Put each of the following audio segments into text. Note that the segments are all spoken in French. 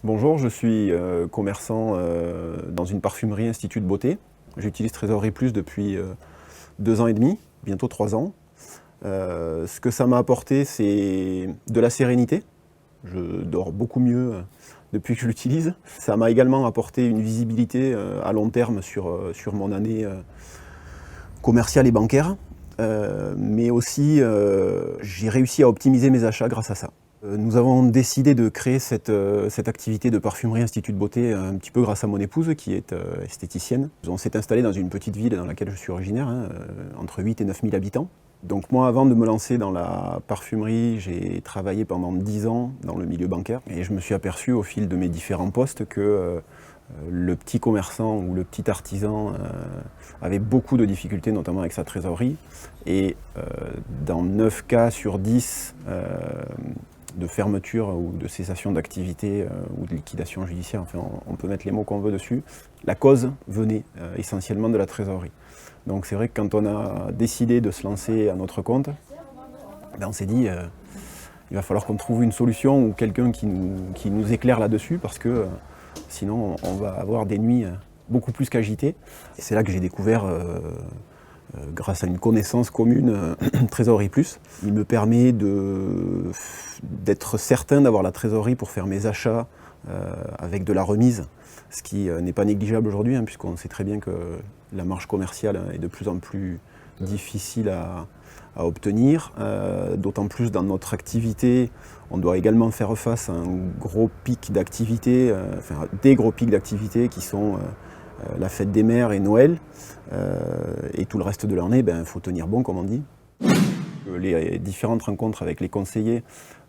Bonjour, je suis commerçant dans une parfumerie Institut de Beauté. J'utilise Trésorerie Plus depuis 2 ans et demi, bientôt 3 ans. Ce que ça m'a apporté, c'est de la sérénité. Je dors beaucoup mieux depuis que je l'utilise. Ça m'a également apporté une visibilité à long terme sur mon année commerciale et bancaire. Mais aussi, j'ai réussi à optimiser mes achats grâce à ça. Nous avons décidé de créer cette activité de parfumerie Institut de Beauté un petit peu grâce à mon épouse qui est esthéticienne. On s'est installé dans une petite ville dans laquelle je suis originaire, entre 8 et 9 000 habitants. Donc moi, avant de me lancer dans la parfumerie, j'ai travaillé pendant 10 ans dans le milieu bancaire et je me suis aperçu au fil de mes différents postes que le petit commerçant ou le petit artisan avait beaucoup de difficultés, notamment avec sa trésorerie. Et dans 9 cas sur 10 de fermeture ou de cessation d'activité ou de liquidation judiciaire, enfin on peut mettre les mots qu'on veut dessus, la cause venait essentiellement de la trésorerie. Donc c'est vrai que quand on a décidé de se lancer à notre compte, on s'est dit il va falloir qu'on trouve une solution ou quelqu'un qui nous éclaire là-dessus parce que sinon on va avoir des nuits beaucoup plus qu'agitées. Et c'est là que j'ai découvert grâce à une connaissance commune, Trésorerie Plus. Il me permet d'être certain d'avoir la trésorerie pour faire mes achats avec de la remise, ce qui n'est pas négligeable aujourd'hui, puisqu'on sait très bien que la marge commerciale est de plus en plus difficile à obtenir. D'autant plus dans notre activité, on doit également faire face à un gros pic d'activité, des gros pics d'activité qui sont la fête des mères et Noël, et tout le reste de l'année, il faut tenir bon, comme on dit. Les différentes rencontres avec les conseillers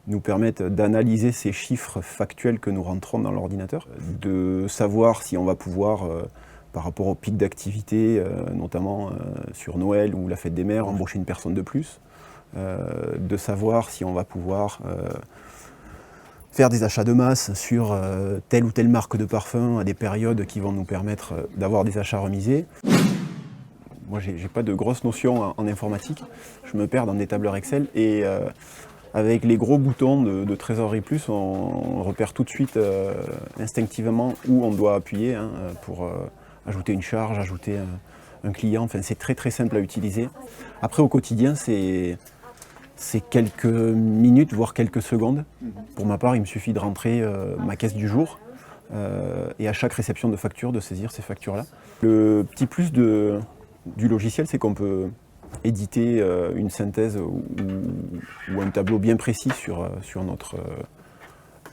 nous permettent d'analyser ces chiffres factuels que nous rentrons dans l'ordinateur, de savoir si on va pouvoir, par rapport au pic d'activité, notamment sur Noël ou la fête des mères, embaucher une personne de plus, de savoir si on va pouvoir faire des achats de masse sur telle ou telle marque de parfum à des périodes qui vont nous permettre d'avoir des achats remisés. Moi, j'ai pas de grosses notions en informatique. Je me perds dans des tableurs Excel et avec les gros boutons de Trésorerie Plus, on repère tout de suite instinctivement où on doit appuyer pour ajouter une charge, ajouter un client. Enfin, c'est très très simple à utiliser. Après, au quotidien, c'est quelques minutes, voire quelques secondes. Pour ma part, il me suffit de rentrer ma caisse du jour et à chaque réception de facture, de saisir ces factures-là. Le petit plus du logiciel, c'est qu'on peut éditer une synthèse ou un tableau bien précis sur notre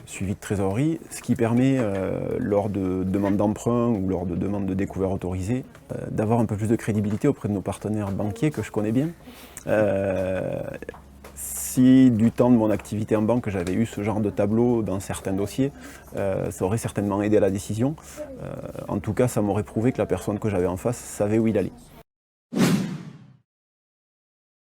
suivi de trésorerie, ce qui permet, lors de demandes d'emprunt ou lors de demandes de découvert autorisé, d'avoir un peu plus de crédibilité auprès de nos partenaires banquiers que je connais bien. Si du temps de mon activité en banque, j'avais eu ce genre de tableau dans certains dossiers, ça aurait certainement aidé à la décision. En tout cas, ça m'aurait prouvé que la personne que j'avais en face savait où il allait.